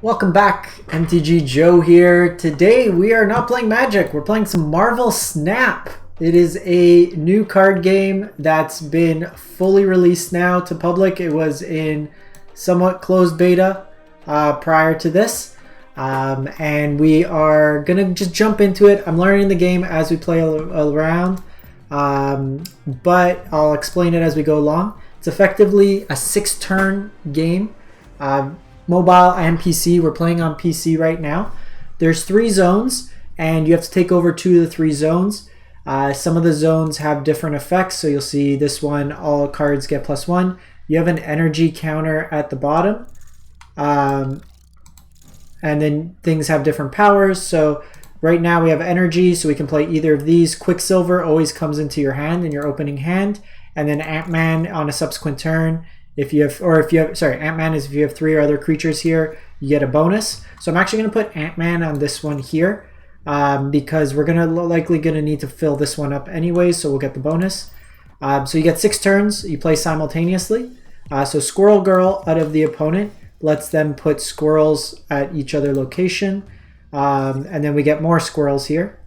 Welcome back, MTG Joe here. Today we are not playing Magic, we're playing some Marvel Snap. It is a new card game that's been fully released now to public. It was in somewhat closed beta prior to this. And we are gonna just jump into it. I'm learning the game as we play around, but I'll explain it as we go along. It's effectively a 6-turn game. Mobile and PC. We're playing on PC right now. There's 3 zones, and you have to take over 2 of the 3 zones. Some of the zones have different effects, so you'll see this one, all cards get +1. You have an energy counter at the bottom, and then things have different powers. So right now we have energy, so we can play either of these. Quicksilver always comes into your hand in your opening hand, and then Ant-Man on a subsequent turn. Ant-Man is if you have 3 or other creatures here, you get a bonus. So I'm actually going to put Ant-Man on this one here because we're likely going to need to fill this one up anyway, so we'll get the bonus. So you get 6 turns, you play simultaneously. So Squirrel Girl out of the opponent lets them put squirrels at each other location, and then we get more squirrels here.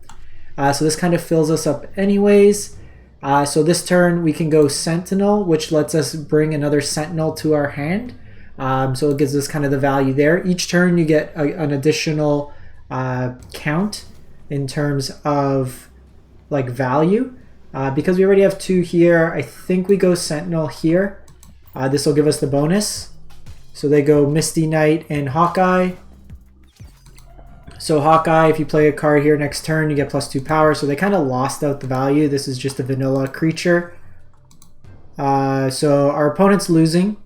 So this kind of fills us up anyways. So this turn we can go Sentinel, which lets us bring another Sentinel to our hand. So it gives us kind of the value there. Each turn you get an additional count in terms of like value. Because we already have 2 here, I think we go Sentinel here. This will give us the bonus. So they go Misty Knight and Hawkeye. So Hawkeye, if you play a card here next turn, you get +2 power. So they kind of lost out the value. This is just a vanilla creature. So our opponent's losing.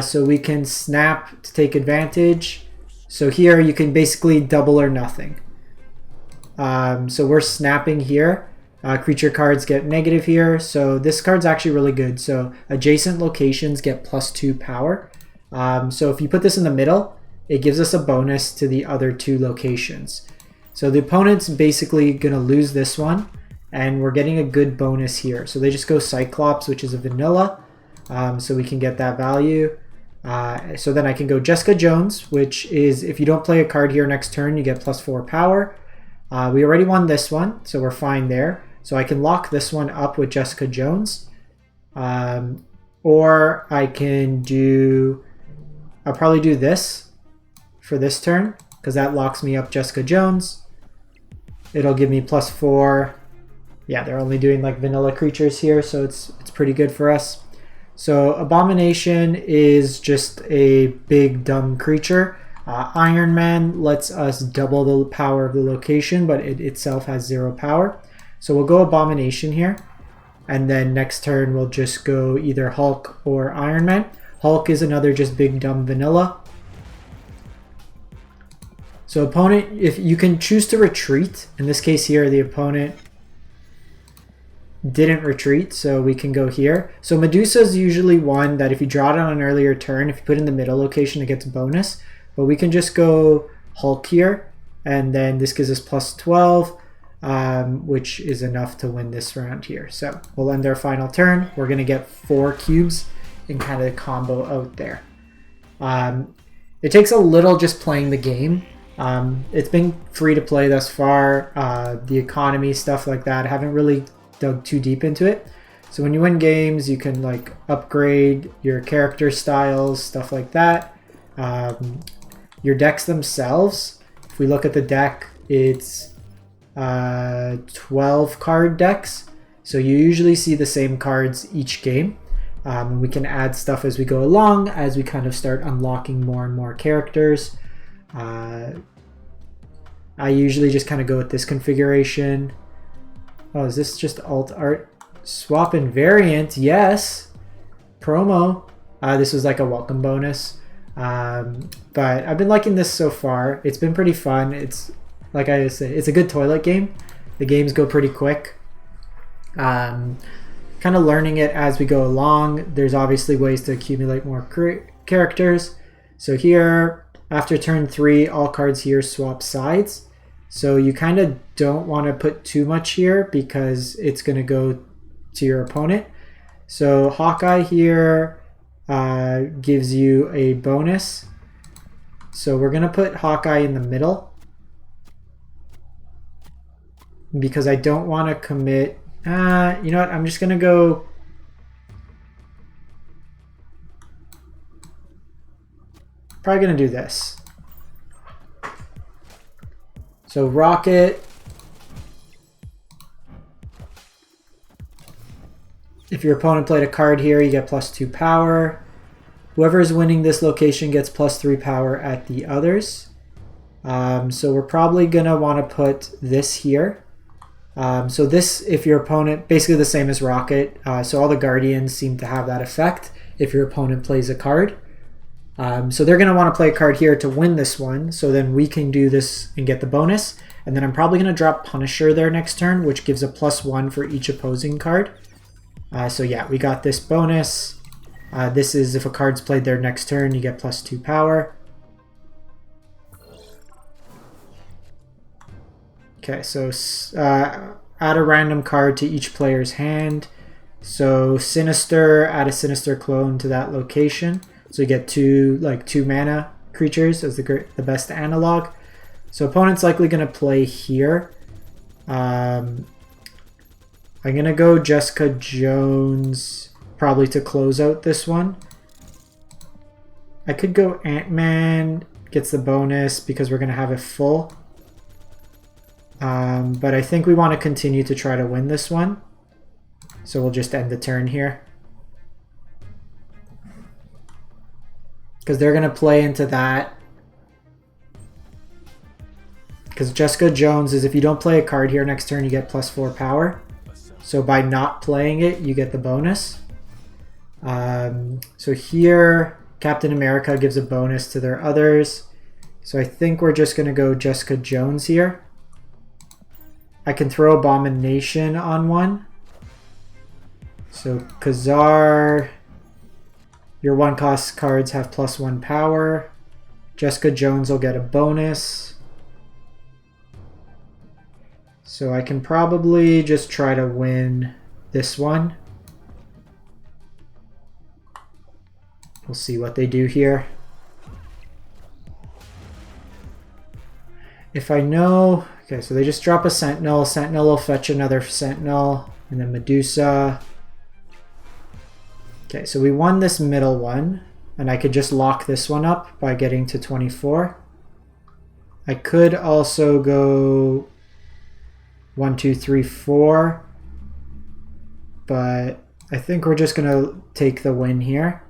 So we can snap to take advantage. So here you can basically double or nothing. So we're snapping here. Creature cards get negative here. So this card's actually really good. So adjacent locations get +2 power. So if you put this in the middle, it gives us a bonus to the other 2 locations. So the opponent's basically going to lose this one, and we're getting a good bonus here. So they just go Cyclops, which is a vanilla, so we can get that value. So then I can go Jessica Jones, which is if you don't play a card here next turn, you get +4 power. We already won this one, so we're fine there. So I can lock this one up with Jessica Jones. Or I can I'll probably do this for this turn, because that locks me up Jessica Jones. It'll give me +4. Yeah, they're only doing like vanilla creatures here, so it's pretty good for us. So Abomination is just a big dumb creature. Iron Man lets us double the power of the location, but it itself has 0 power. So we'll go Abomination here, and then next turn we'll just go either Hulk or Iron Man. Hulk is another just big dumb vanilla. So opponent, if you can choose to retreat, in this case here the opponent didn't retreat, so we can go here. So Medusa is usually one that if you draw it on an earlier turn, if you put it in the middle location, it gets a bonus. But we can just go Hulk here, and then this gives us +12, which is enough to win this round here. So we'll end our final turn. We're going to get 4 cubes and kind of combo out there. It takes a little just playing the game. It's been free to play thus far. The economy, stuff like that, I haven't really dug too deep into it. So when you win games, you can like upgrade your character styles, stuff like that. Your decks themselves, if we look at the deck, it's 12 card decks. So you usually see the same cards each game. And we can add stuff as we go along, as we kind of start unlocking more and more characters. I usually just kind of go with this configuration. Oh, is this just alt art? Swap and variant, yes. Promo. This was like a welcome bonus. But I've been liking this so far. It's been pretty fun. It's, like I said, it's a good toilet game. The games go pretty quick. Kind of learning it as we go along. There's obviously ways to accumulate more characters. So here, after turn 3, all cards here swap sides. So you kind of don't want to put too much here because it's going to go to your opponent. So Hawkeye here gives you a bonus. So we're going to put Hawkeye in the middle. Because I don't want to commit... you know what? I'm just going to go... Probably going to do this. So Rocket. If your opponent played a card here, you get +2 power. Whoever is winning this location gets +3 power at the others. So we're probably going to want to put this here. So this, if your opponent, basically the same as Rocket. So all the Guardians seem to have that effect if your opponent plays a card. So they're going to want to play a card here to win this one. So then we can do this and get the bonus. And then I'm probably going to drop Punisher there next turn, which gives a +1 for each opposing card. So yeah, we got this bonus. This is if a card's played there next turn, you get +2 power. Okay, so add a random card to each player's hand. So Sinister, add a Sinister clone to that location. So you get two mana creatures as the best analog. So opponent's likely going to play here. I'm going to go Jessica Jones probably to close out this one. I could go Ant-Man, gets the bonus because we're going to have it full. But I think we want to continue to try to win this one. So we'll just end the turn here. Because they're going to play into that. Because Jessica Jones is if you don't play a card here next turn, you get +4 power. So by not playing it, you get the bonus. So here, Captain America gives a bonus to their others. So I think we're just going to go Jessica Jones here. I can throw Abomination on one. So Khazar, your 1-cost cards have +1 power. Jessica Jones will get a bonus. So I can probably just try to win this one. We'll see what they do here. If I know... Okay, so they just drop a Sentinel. Sentinel will fetch another Sentinel. And then Medusa. Okay, so we won this middle one. And I could just lock this one up by getting to 24. I could also go 1, 2, 3, 4. But I think we're just going to take the win here.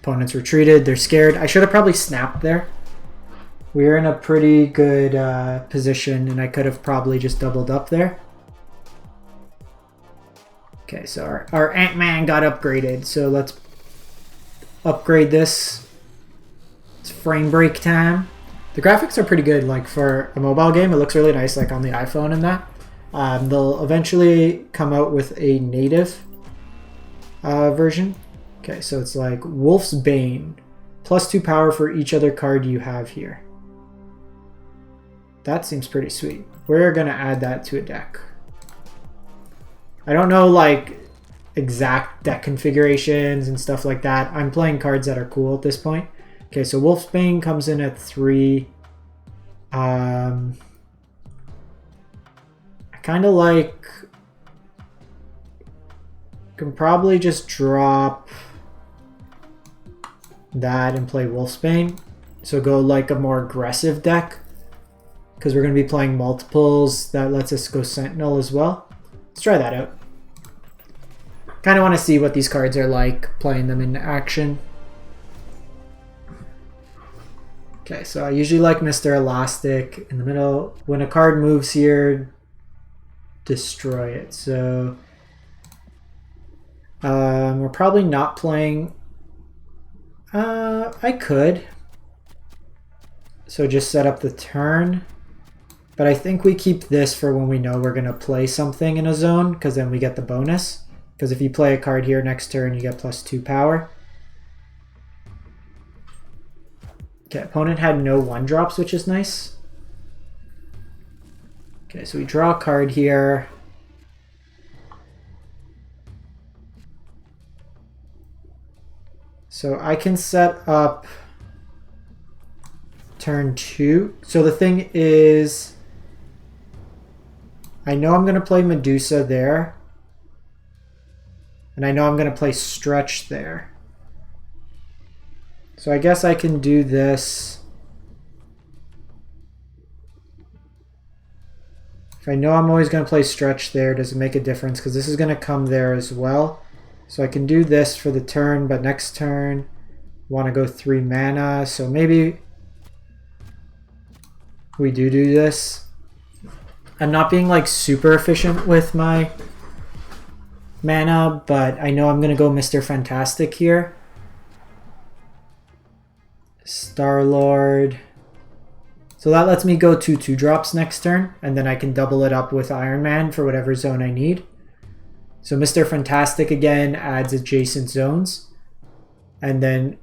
Opponents retreated. They're scared. I should have probably snapped there. We're in a pretty good position, and I could have probably just doubled up there. Okay, so our Ant-Man got upgraded. So let's upgrade this. It's frame break time. The graphics are pretty good. Like for a mobile game, it looks really nice, like on the iPhone and that. They'll eventually come out with a native version. Okay, so it's like Wolf's Bane. +2 power for each other card you have here. That seems pretty sweet. We're going to add that to a deck. I don't know like exact deck configurations and stuff like that. I'm playing cards that are cool at this point. Okay, so Wolf's Bane comes in at 3. I kind of like... Can probably just drop that and play Wolfsbane. So go like a more aggressive deck. Because we're going to be playing multiples. That lets us go Sentinel as well. Let's try that out. Kind of want to see what these cards are like, playing them in action. Okay, so I usually like Mr. Elastic in the middle. When a card moves here, destroy it. So we're probably not playing... I could. So just set up the turn. But I think we keep this for when we know we're going to play something in a zone, because then we get the bonus. Because if you play a card here next turn, you get +2 power. Okay, opponent had no 1-drops, which is nice. Okay, so we draw a card here. So I can set up turn 2. So the thing is, I know I'm going to play Medusa there. And I know I'm going to play Stretch there. So I guess I can do this. If I know I'm always going to play Stretch there, does it make a difference? Because this is going to come there as well. So I can do this for the turn, but next turn, want to go 3 mana. So maybe we do this. I'm not being like super efficient with my mana, but I know I'm going to go Mr. Fantastic here. Star-Lord. So that lets me go 2/2 drops next turn, and then I can double it up with Iron Man for whatever zone I need. So Mr. Fantastic again adds adjacent zones, and then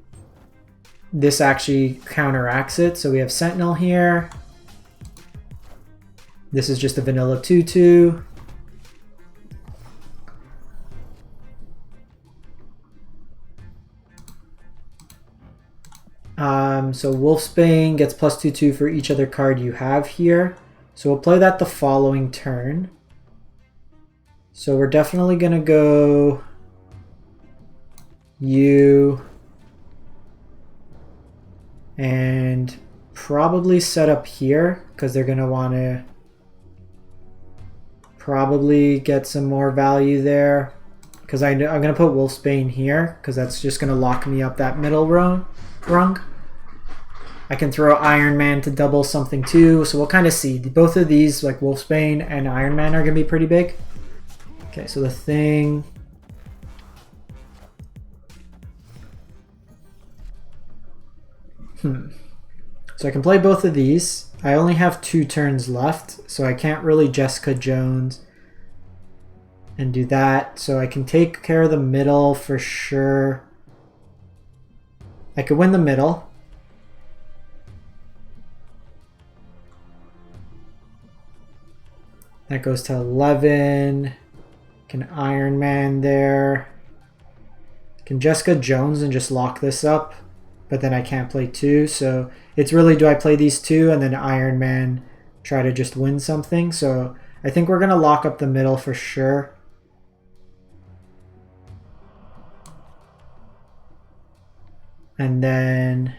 this actually counteracts it. So we have Sentinel here. This is just a vanilla 2/2. So Wolfsbane gets +2/2 for each other card you have here. So we'll play that the following turn. So we're definitely going to go you and probably set up here because they're going to want to probably get some more value there. Because I'm going to put Wolfsbane here because that's just going to lock me up that middle rung. I can throw Iron Man to double something too, so we'll kind of see. Both of these, like Wolfsbane and Iron Man, are going to be pretty big. Okay, so the thing... So I can play both of these. I only have 2 turns left, so I can't really Jessica Jones and do that. So I can take care of the middle for sure. I could win the middle. That goes to 11. Can Iron Man there. Can Jessica Jones and just lock this up. But then I can't play 2. So it's really, do I play these 2 and then Iron Man try to just win something? So I think we're going to lock up the middle for sure. And then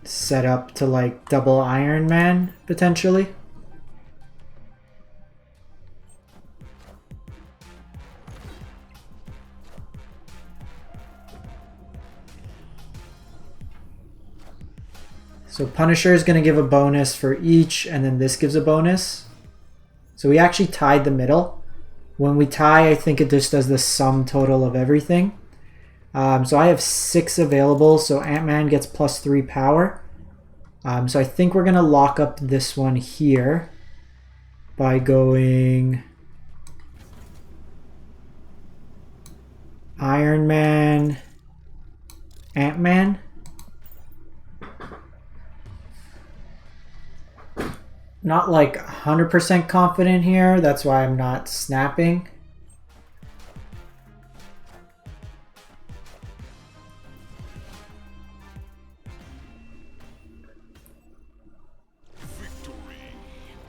set up to like double Iron Man potentially. So Punisher is going to give a bonus for each, and then this gives a bonus. So we actually tied the middle. When we tie, I think it just does the sum total of everything. So I have 6 available, so Ant-Man gets +3 power. So I think we're going to lock up this one here by going Iron Man, Ant-Man. Not like 100% confident here, that's why I'm not snapping.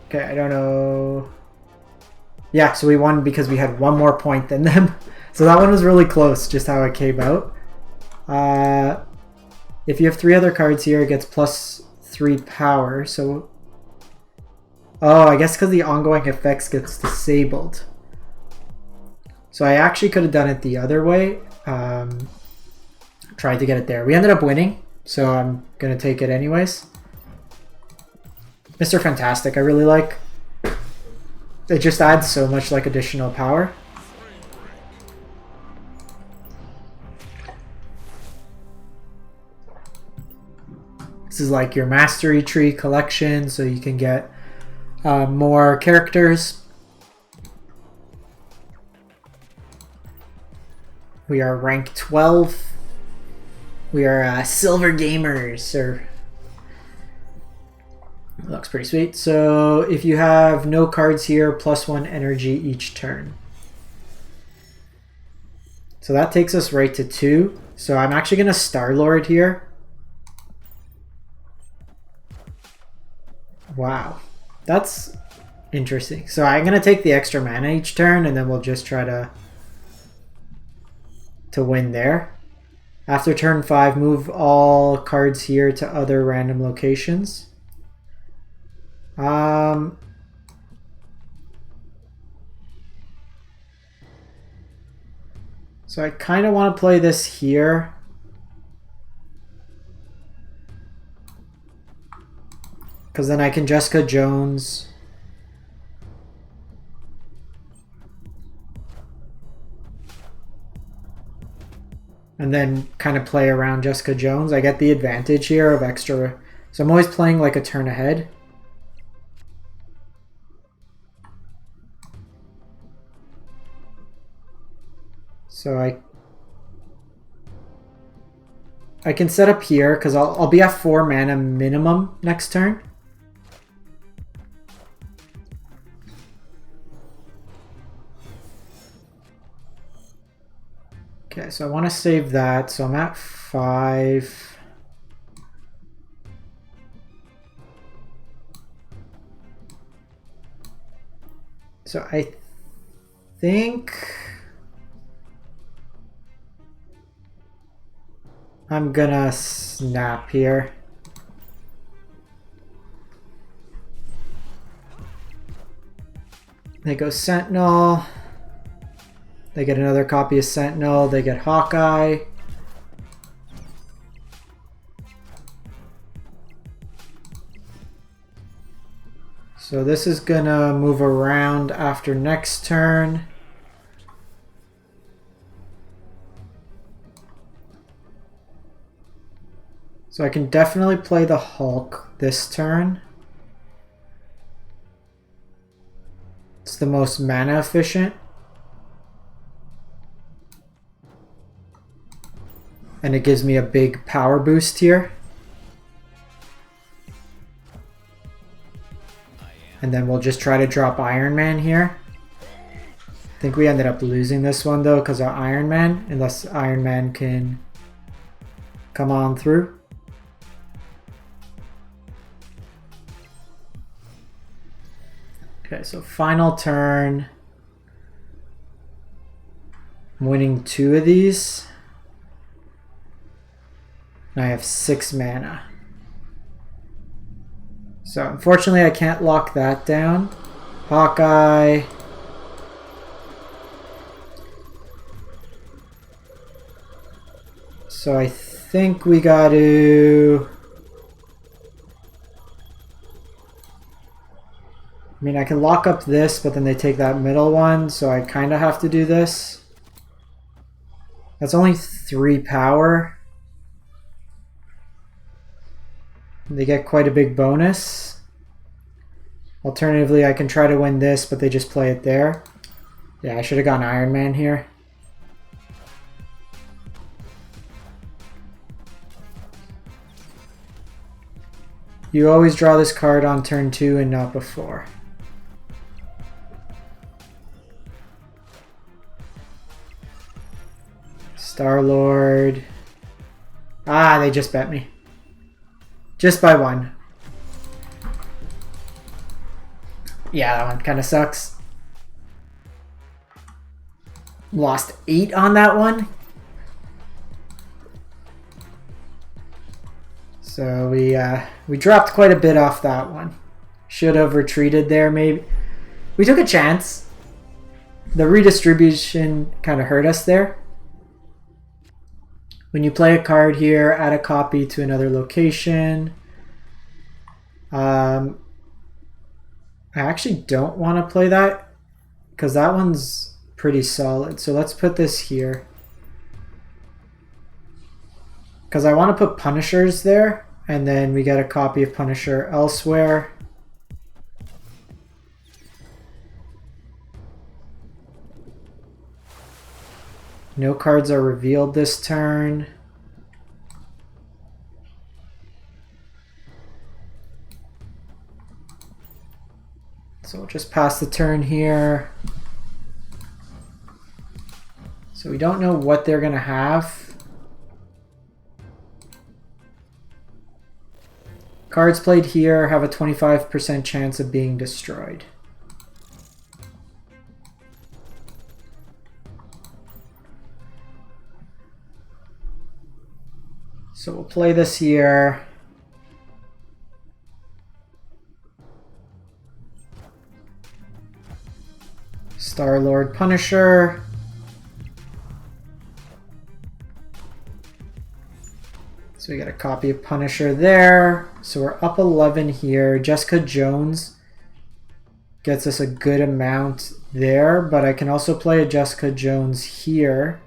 Okay, I don't know. Yeah, so we won because we had 1 more point than them. So that one was really close, just how it came out. If you have 3 other cards here, it gets +3 power. So, oh, I guess because the ongoing effects gets disabled. So I actually could have done it the other way. Tried to get it there. We ended up winning, so I'm gonna take it anyways. Mr. Fantastic, I really like. It just adds so much like additional power. This is like your mastery tree collection, so you can get more characters. We are rank 12. We are silver gamers, or Looks pretty sweet. So if you have no cards here, +1 energy each turn. So that takes us right to 2. So I'm actually going to Star-Lord here. Wow. That's interesting. So I'm going to take the extra mana each turn, and then we'll just try to win there. After turn 5, move all cards here to other random locations. So I kind of want to play this here. Because then I can Jessica Jones. And then kind of play around Jessica Jones. I get the advantage here of extra. So I'm always playing like a turn ahead. So I can set up here because I'll be at 4 mana minimum next turn. Okay, so I want to save that. So I'm at 5. So I think I'm gonna snap here. They go Sentinel. They get another copy of Sentinel. They get Hawkeye. So this is gonna move around after next turn. So I can definitely play the Hulk this turn. It's the most mana efficient. And it gives me a big power boost here. And then we'll just try to drop Iron Man here. I think we ended up losing this one though because of Iron Man, unless Iron Man can come on through. Okay, so final turn. I'm winning 2 of these. And I have 6 mana. So unfortunately I can't lock that down. Hawkeye. So I think we got to... I mean, I can lock up this, but then they take that middle one, so I kind of have to do this. That's only 3 power. They get quite a big bonus. Alternatively, I can try to win this, but they just play it there. Yeah, I should have gone Iron Man here. You always draw this card on turn 2 and not before. Star-Lord. Ah, they just bet me. Just by 1. Yeah, that one kind of sucks. Lost 8 on that one. So we dropped quite a bit off that one. Should have retreated there maybe. We took a chance. The redistribution kind of hurt us there. When you play a card here, add a copy to another location. I actually don't want to play that because that one's pretty solid. So let's put this here. Because I want to put Punishers there, and then we get a copy of Punisher elsewhere. No cards are revealed this turn. So we'll just pass the turn here. So we don't know what they're going to have. Cards played here have a 25% chance of being destroyed. So we'll play this here. Star-Lord Punisher. So we got a copy of Punisher there. So we're up 11 here. Jessica Jones gets us a good amount there, but I can also play a Jessica Jones here.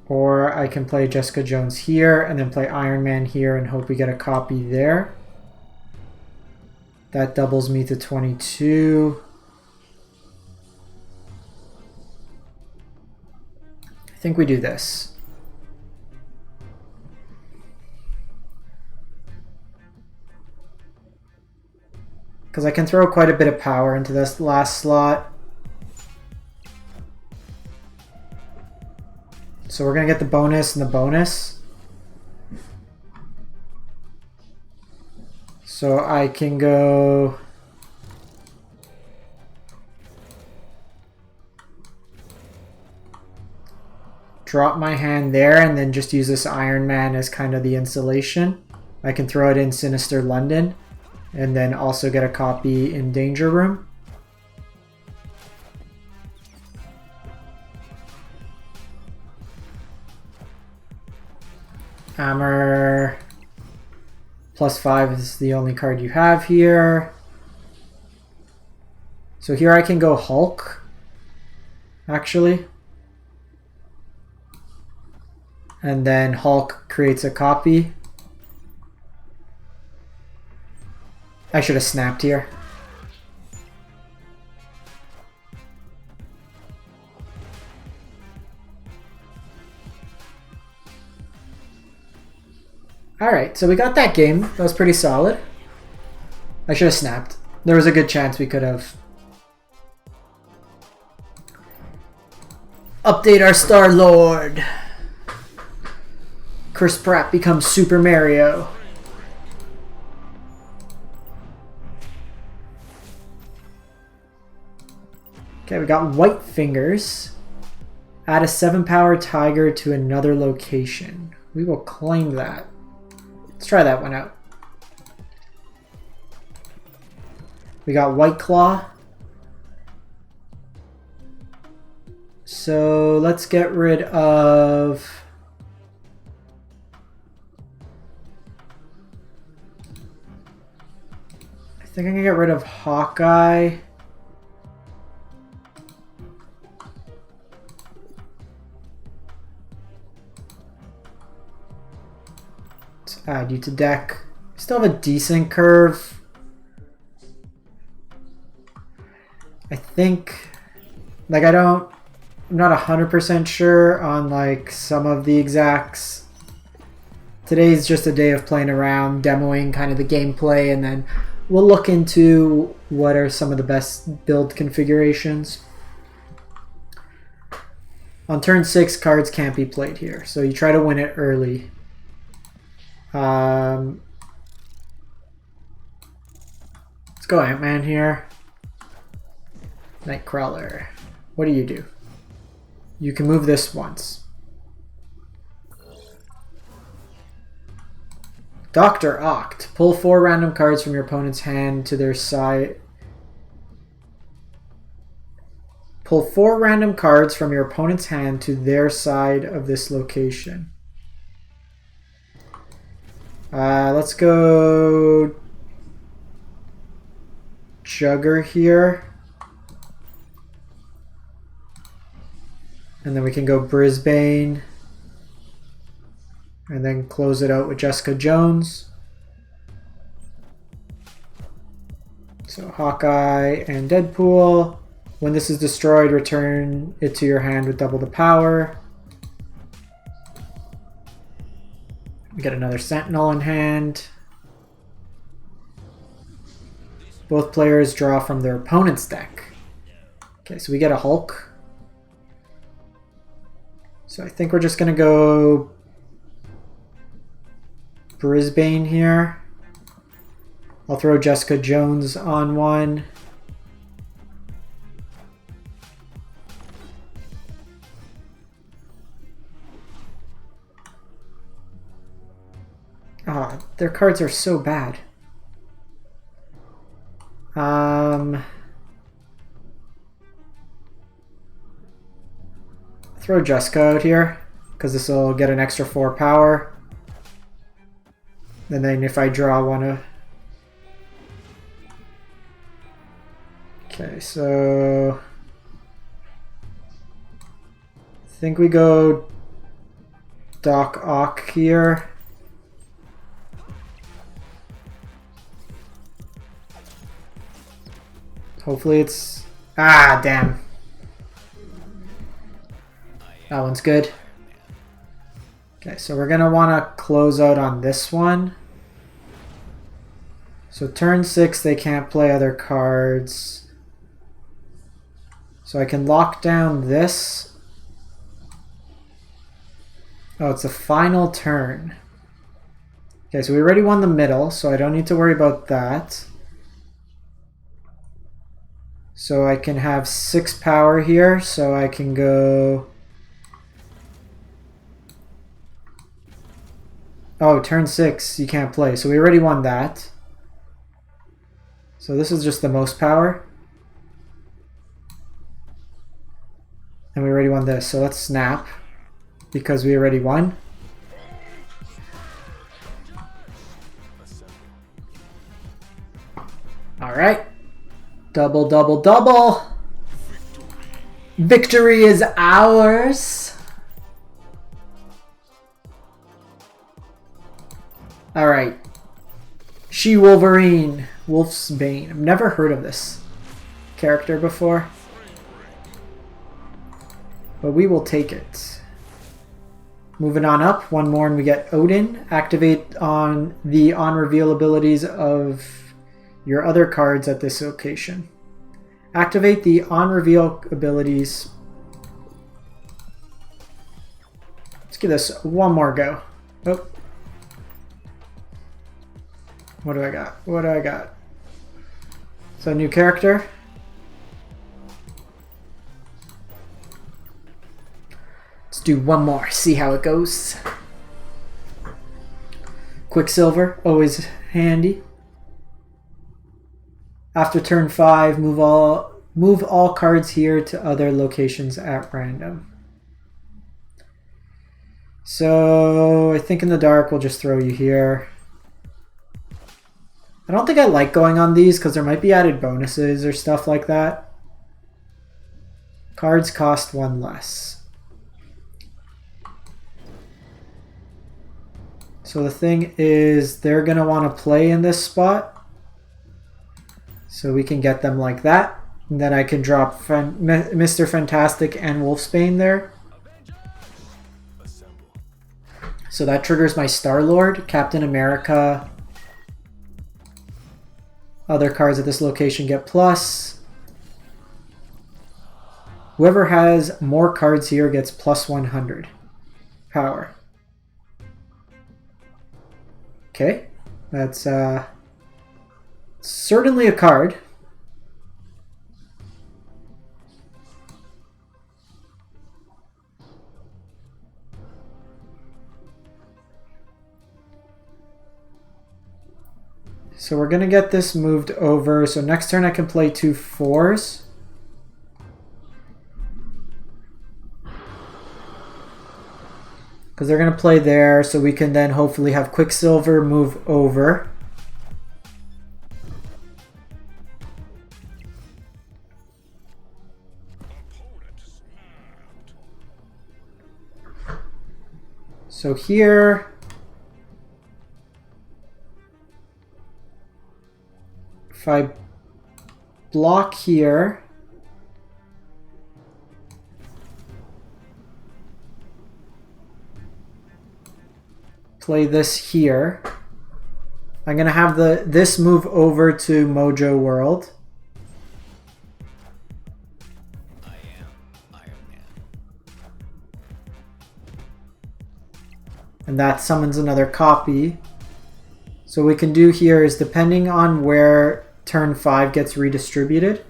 Or I can play Jessica Jones here and then play Iron Man here and hope we get a copy there. That doubles me to 22. I think we do this. Because I can throw quite a bit of power into this last slot. So we're going to get the bonus and the bonus. So I can go... drop my hand there and then just use this Iron Man as kind of the insulation. I can throw it in Sinister London and then also get a copy in Danger Room. Hammer +5 is the only card you have here. So here I can go Hulk, actually. And then Hulk creates a copy. I should have snapped here. Alright, so we got that game. That was pretty solid. I should have snapped. There was a good chance we could have. Update our Star-Lord. Chris Pratt becomes Super Mario. Okay, we got White Fingers. Add a 7-power tiger to another location. We will claim that. Let's try that one out. We got White Claw. So let's get rid of... I think I'm gonna get rid of Hawkeye. Let's add you to deck. Still have a decent curve. I think, like I'm not 100% sure on like some of the exacts. Today's just a day of playing around, demoing kind of the gameplay, and then we'll look into what are some of the best build configurations. On turn 6, cards can't be played here, so you try to win it early. Let's go Ant-Man here. Nightcrawler. What do? You can move this once. Dr. Oct. Pull 4 random cards from your opponent's hand to their side. Pull 4 random cards from your opponent's hand to their side of this location. Let's go Jugger here. And then we can go Brisbane. And then close it out with Jessica Jones. So Hawkeye and Deadpool. When this is destroyed, return it to your hand with double the power. We get another Sentinel in hand. Both players draw from their opponent's deck. Okay, so we get a Hulk. So I think we're just going to go Brisbane here. I'll throw Jessica Jones on one. Ah, their cards are so bad. Throw Jessica out here, because this will get an extra 4 power. And then if I draw one of... Okay, so... I think we go Doc Ock here. Hopefully it's... Ah, damn. That one's good. Okay, so we're going to want to close out on this one. So turn 6, they can't play other cards. So I can lock down this. Oh, it's the final turn. Okay, so we already won the middle, so I don't need to worry about that. So I can have 6 power here, so I can go... Oh, turn 6, you can't play. So we already won that. So this is just the most power. And we already won this, so let's snap. Because we already won. Alright. Double, double, double! Victory is ours! Alright. She-Wolverine. Wolf's Bane. I've never heard of this character before. But we will take it. Moving on up. One more and we get Odin. Activate on the on-reveal abilities of your other cards at this location. Activate the on-reveal abilities. Let's give this one more go. Oh. What do I got? What do I got? So a new character. Let's do one more, see how it goes. Quicksilver, always handy. After turn 5, move all cards here to other locations at random. So I think in the dark we'll just throw you here. I don't think I like going on these because there might be added bonuses or stuff like that. Cards cost 1 less. So the thing is, they're going to want to play in this spot. So we can get them like that. And then I can drop Mr. Fantastic and Wolfsbane there. So that triggers my Star-Lord, Captain America. Other cards at this location get plus. Whoever has more cards here gets plus 100 power. Okay, that's certainly a card. So we're going to get this moved over. So next turn I can play 2 4s. Because they're going to play there, so we can then hopefully have Quicksilver move over. So here... If I block here, play this here. I'm gonna have this move over to Mojo World. I am Iron Man. And that summons another copy. So what we can do here is, depending on where turn 5 gets redistributed,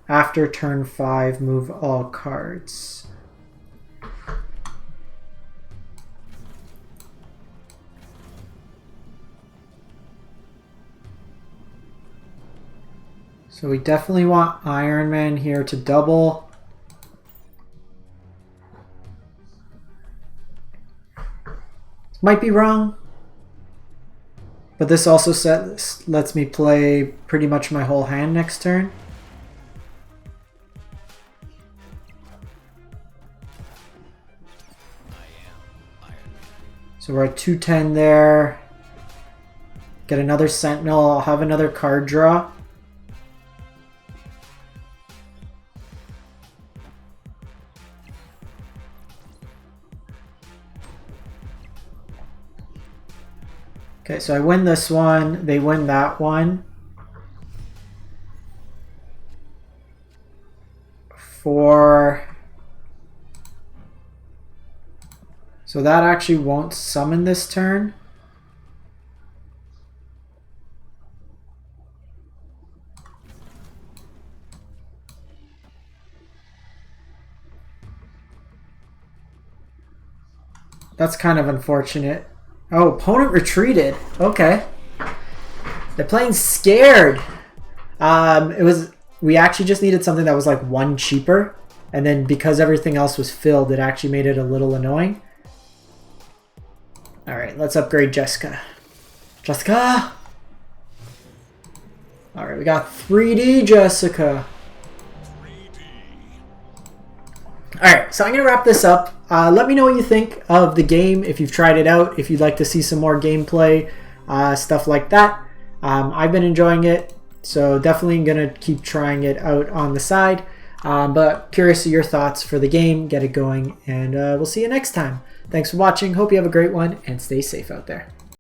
after turn 5, move all cards. So we definitely want Iron Man here to double. Might be wrong, but this also lets me play pretty much my whole hand next turn. So we're at 210 there. Get another Sentinel. I'll have another card draw. Okay, so I win this one, they win that one. 4. So that actually won't summon this turn. That's kind of unfortunate. Oh, opponent retreated. Okay. They're playing scared. We actually just needed something that was like 1 cheaper. And then because everything else was filled, it actually made it a little annoying. Alright, let's upgrade Jessica. Jessica! Alright, we got 3D Jessica. Alright, so I'm going to wrap this up. Let me know what you think of the game, if you've tried it out, if you'd like to see some more gameplay, stuff like that. I've been enjoying it, so definitely going to keep trying it out on the side. But curious to your thoughts for the game, get it going, and we'll see you next time. Thanks for watching, hope you have a great one, and stay safe out there.